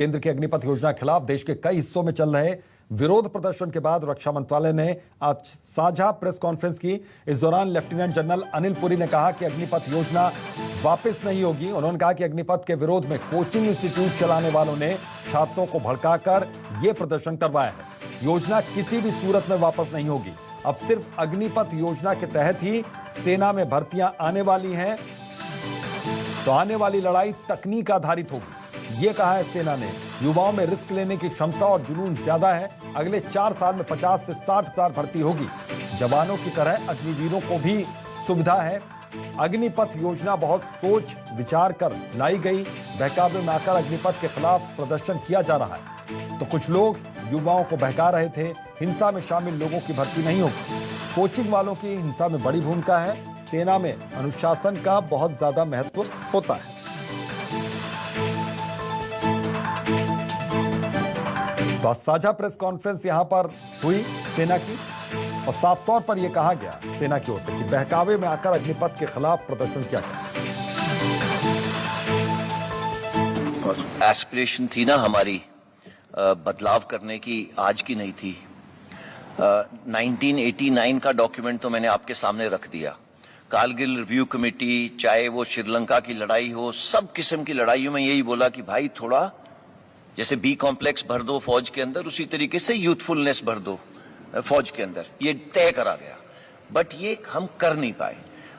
केंद्र की अग्निपथ योजना के खिलाफ देश के कई हिस्सों में चल रहे विरोध प्रदर्शन के बाद रक्षा मंत्रालय ने आज साझा प्रेस कॉन्फ्रेंस की। इस दौरान लेफ्टिनेंट जनरल अनिल पुरी ने कहा कि अग्निपथ योजना वापस नहीं होगी। उन्होंने कहा कि अग्निपथ के विरोध में कोचिंग इंस्टीट्यूट चलाने वालों ने छात्रों को भड़काकर यह प्रदर्शन करवाया है। योजना किसी भी सूरत में वापस नहीं होगी। अब सिर्फ अग्निपथ योजना के तहत ही सेना में भर्तियां आने वाली हैं, तो आने वाली लड़ाई तकनीक आधारित होगी, ये कहा है सेना ने। युवाओं में रिस्क लेने की क्षमता और जुनून ज्यादा है। अगले 4 साल में 50 से 60 हजार भर्ती होगी। जवानों की तरह अग्निवीरों को भी सुविधा है। अग्निपथ योजना बहुत सोच विचार कर लाई गई। बहकावे में आकर अग्निपथ के खिलाफ प्रदर्शन किया जा रहा है, तो कुछ लोग युवाओं को बहका रहे थे। हिंसा में शामिल लोगों की भर्ती नहीं होगी। कोचिंग वालों की हिंसा में बड़ी भूमिका है। सेना में अनुशासन का बहुत ज्यादा महत्व होता है। तो साझा प्रेस कॉन्फ्रेंस यहां पर हुई सेना की, और साफ तौर पर यह कहा गया सेना की ओर से कि बहकावे में आकर अग्निपथ के खिलाफ प्रदर्शन किया गया। एस्पिरेशन थी ना हमारी बदलाव करने की, आज की नहीं थी। 1989 का डॉक्यूमेंट तो मैंने आपके सामने रख दिया। कारगिल रिव्यू कमेटी, चाहे वो श्रीलंका की लड़ाई हो, सब किस्म की लड़ाइयों में यही बोला कि भाई थोड़ा जैसे बी कॉम्प्लेक्स भर दो फौज के अंदर, उसी तरीके से यूथफुलनेस भर दो फौज के अंदर। ये तय करा गया, बट ये हम कर नहीं पाए।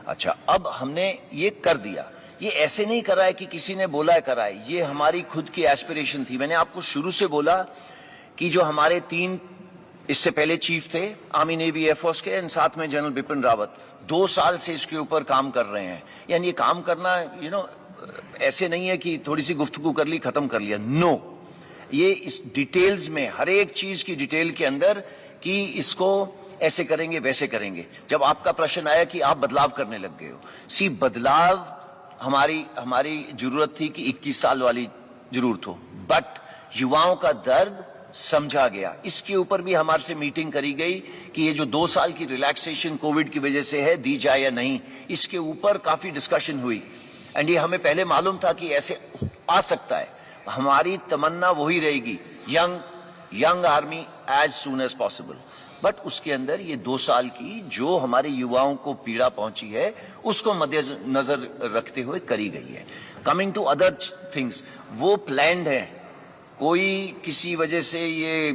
अच्छा, अब हमने ये कर दिया। ये ऐसे नहीं करा है कि किसी ने बोला है करा है, ये हमारी खुद की एस्पिरेशन थी। मैंने आपको शुरू से बोला कि जो हमारे 3 इससे पहले चीफ थे आर्मी नेवी एयरफोर्स के, साथ में जनरल बिपिन रावत, 2 साल से इसके ऊपर काम कर रहे हैं। यानी ये काम करना ऐसे नहीं है कि थोड़ी सी गुफ्तगू कर ली खत्म कर लिया। नो, ये इस डिटेल्स में, हर एक चीज की डिटेल के अंदर कि इसको ऐसे करेंगे वैसे करेंगे। जब आपका प्रश्न आया कि आप बदलाव करने लग गए हो, बदलाव हमारी जरूरत थी कि 21 साल वाली जरूरत हो, बट युवाओं का दर्द समझा गया। इसके ऊपर भी हमारे से मीटिंग करी गई कि ये जो 2 साल की रिलैक्सेशन कोविड की वजह से है, दी जाए या नहीं। इसके ऊपर काफी डिस्कशन हुई, एंड ये हमें पहले मालूम था कि ऐसे आ सकता है। हमारी तमन्ना वही रहेगी, young army as soon as possible. But उसके अंदर ये 2 साल की जो हमारे युवाओं को पीड़ा पहुंची है, उसको मद्देनजर रखते हुए करी गई है। कमिंग टू अदर थिंग्स, वो प्लान्ड है। कोई किसी वजह से ये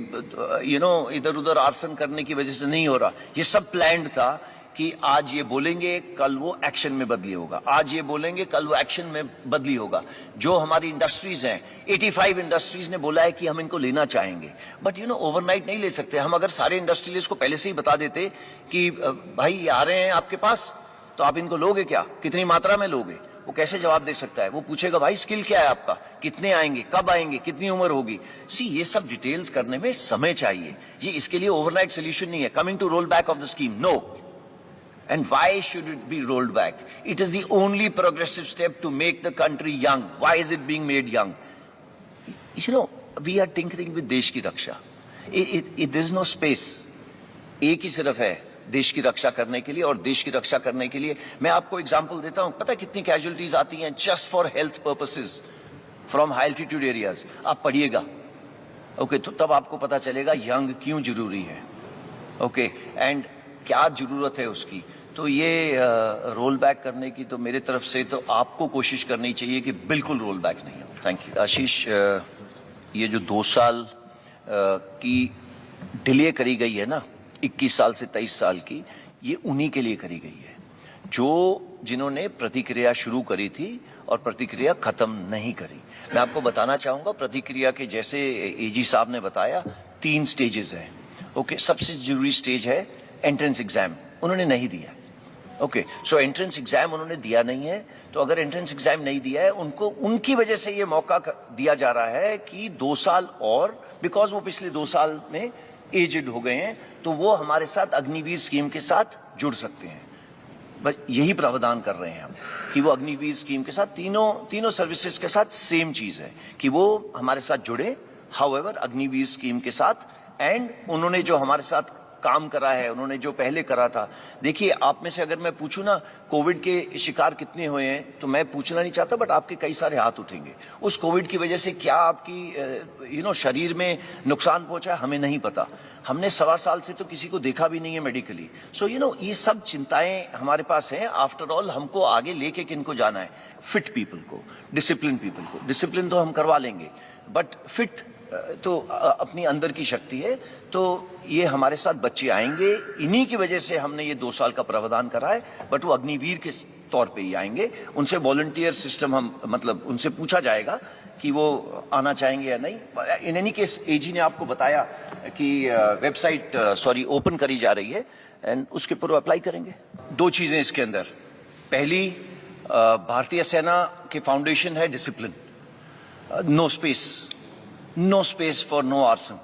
इधर उधर आर्सन करने की वजह से नहीं हो रहा। ये सब प्लान्ड था कि आज ये बोलेंगे कल वो एक्शन में बदली होगा, आज ये बोलेंगे कल वो एक्शन में बदली होगा। जो हमारी इंडस्ट्रीज हैं, 85 इंडस्ट्रीज ने बोला है कि हम इनको लेना चाहेंगे, बट ओवरनाइट नहीं ले सकते। हम अगर सारे इंडस्ट्रियलिस्ट को पहले से ही बता देते कि भाई ये आ रहे हैं आपके पास, तो आप इनको लोगे क्या, कितनी मात्रा में लोगे, वो कैसे जवाब दे सकता है? वो पूछेगा भाई स्किल क्या है आपका, कितने आएंगे, कब आएंगे, कितनी उम्र होगी। ये सब डिटेल्स करने में समय चाहिए। ये इसके लिए ओवरनाइट सोल्यूशन नहीं है। Coming to roll back of the scheme, no. And why should it be rolled back? It is the only progressive step to make the country young. Why is it being made young? We are tinkering with देश की रक्षा. There is no space. एक ही सिर्फ है देश की रक्षा करने के लिए, और देश की रक्षा करने के लिए मैं आपको एग्जांपल देता हूं। पता है कितनी कैजुअलिटीज आती हैं just for health purposes from high altitude areas? आप पढ़िएगा, ओके, तो तब आपको पता चलेगा यंग क्यों जरूरी है, ओके, एंड क्या जरूरत है उसकी। तो ये रोल बैक करने की तो मेरे तरफ से तो आपको कोशिश करनी चाहिए कि बिल्कुल रोल बैक नहीं हो। Thank you. आशीष, ये जो 2 साल की डिले करी गई है ना, 21 साल से 23 साल की, ये उन्हीं के लिए करी गई है जिन्होंने प्रतिक्रिया शुरू करी थी और प्रतिक्रिया खत्म नहीं करी। मैं आपको बताना चाहूंगा, प्रतिक्रिया के जैसे एजी साहब ने बताया, 3 स्टेजेस हैं। ओके, सबसे जरूरी स्टेज है एंट्रेंस एग्जाम, उन्होंने नहीं दिया। ओके, सो एंट्रेंस एग्जाम उन्होंने दिया नहीं है। तो अगर एंट्रेंस एग्जाम नहीं दिया है, उनको उनकी वजह से ये मौका दिया जा रहा है कि 2 साल और, बिकॉज वो पिछले 2 साल में एजेड हो गए हैं, तो वो हमारे साथ अग्निवीर स्कीम के साथ जुड़ सकते हैं। बस यही प्रावधान कर रहे हैं हम कि वो अग्निवीर स्कीम के साथ तीनों सर्विसेज के साथ सेम चीज है कि वो हमारे साथ जुड़े, हाउएवर अग्निवीर स्कीम के साथ। एंड उन्होंने जो हमारे साथ काम करा है, उन्होंने जो पहले करा था। देखिए, आप में से अगर मैं पूछूं ना कोविड के शिकार कितने हुए हैं, तो मैं पूछना नहीं चाहता, बट आपके कई सारे हाथ उठेंगे। उस कोविड की वजह से क्या आपकी शरीर में नुकसान पहुंचा है, हमें नहीं पता। हमने 1.25 साल से तो किसी को देखा भी नहीं है मेडिकली। सो ये सब चिंताएं हमारे पास हैं। आफ्टर ऑल हमको आगे लेके किनको जाना है? फिट पीपल को, डिसिप्लिन पीपल को। डिसिप्लिन तो हम करवा लेंगे, बट फिट तो अपनी अंदर की शक्ति है। तो ये हमारे साथ बच्चे आएंगे, इन्हीं की वजह से हमने ये 2 साल का प्रावधान करा है, बट वो अग्निवीर के तौर पे ही आएंगे। उनसे वॉलंटियर सिस्टम हम उनसे पूछा जाएगा कि वो आना चाहेंगे या नहीं। इन एनी केस एजी ने आपको बताया कि वेबसाइट ओपन करी जा रही है, एंड उसके ऊपर अप्लाई करेंगे। 2 चीजें इसके अंदर। पहली, भारतीय सेना के फाउंडेशन है discipline, no space for no arson.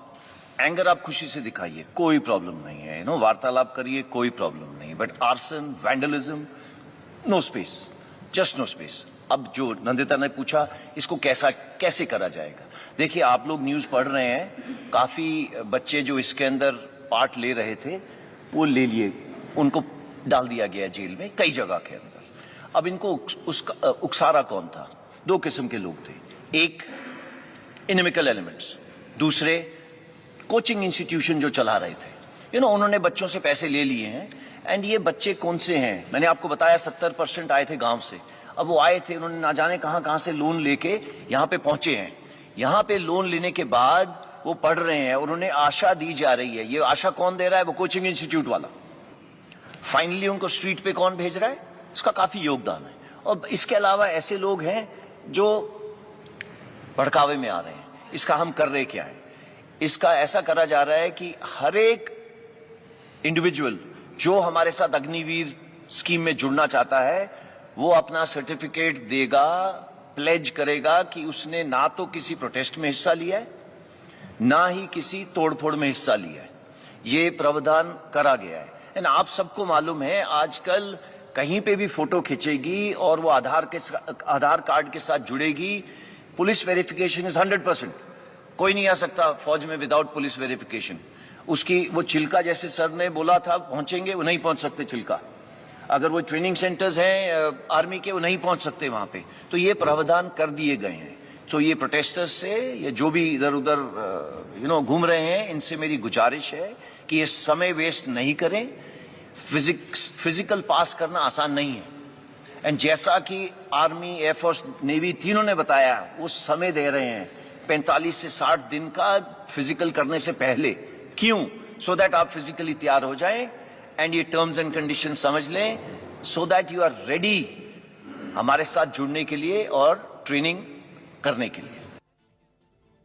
Anger आप खुशी से दिखाइए, कोई प्रॉब्लम नहीं है, वार्तालाप करिए, कोई प्रॉब्लम नहीं, but arson, vandalism, no space, just no space. अब जो नंदिता ने पूछा, इसको कैसे करा जाएगा? देखिए, आप लोग न्यूज पढ़ रहे हैं, काफी बच्चे जो इसके अंदर पार्ट ले रहे थे वो ले लिए, उनको डाल दिया गया जेल में कई जगह के अंदर। अब इनको उकसारा कौन था? 2 किस्म के लोग थे। एक, इनमिकल एलिमेंट्स, दूसरे कोचिंग इंस्टीट्यूशन जो चला रहे थे। उन्होंने बच्चों से पैसे ले लिए हैं। एंड ये बच्चे कौन से हैं? मैंने आपको बताया 70% आए थे गांव से। अब वो आए थे, उन्होंने ना जाने कहां से लोन लेके यहां पे पहुंचे हैं। यहां पे लोन लेने के बाद वो पढ़ रहे हैं और उन्हें आशा दी जा रही है। ये आशा कौन दे रहा है? वो कोचिंग इंस्टीट्यूट वाला। फाइनली उनको स्ट्रीट पे कौन भेज रहा है? इसका काफी योगदान है। और इसके अलावा ऐसे लोग हैं जो भड़कावे में आ रहे हैं। इसका हम कर रहे क्या है? इसका ऐसा करा जा रहा है कि हर एक इंडिविजुअल जो हमारे साथ अग्निवीर स्कीम में जुड़ना चाहता है, वो अपना सर्टिफिकेट देगा, प्लेज करेगा कि उसने ना तो किसी प्रोटेस्ट में हिस्सा लिया है, ना ही किसी तोड़फोड़ में हिस्सा लिया है। ये प्रावधान करा गया है। एंड आप सबको मालूम है, आजकल कहीं पे भी फोटो खींचेगी और वो आधार कार्ड के साथ जुड़ेगी, पुलिस वेरिफिकेशन इज 100%। कोई नहीं आ सकता फौज में विदाउट पुलिस वेरिफिकेशन। उसकी वो चिल्का, जैसे सर ने बोला था पहुंचेंगे, वो नहीं पहुंच सकते चिल्का। अगर वो ट्रेनिंग सेंटर्स हैं आर्मी के, वो नहीं पहुंच सकते वहां पे। तो ये प्रावधान कर दिए गए हैं। तो ये प्रोटेस्टर्स से, ये जो भी इधर उधर घूम रहे हैं, इनसे मेरी गुजारिश है कि ये समय वेस्ट नहीं करें। फिजिकल पास करना आसान नहीं है। एंड जैसा कि आर्मी, एयरफोर्स, नेवी तीनों ने बताया, वो समय दे रहे हैं 45 से 60 दिन का फिजिकल करने से पहले। क्यों? सो दैट आप फिजिकली तैयार हो जाएं एंड ये टर्म्स एंड कंडीशन समझ लें, so that you are ready हमारे साथ जुड़ने के लिए और ट्रेनिंग करने के लिए।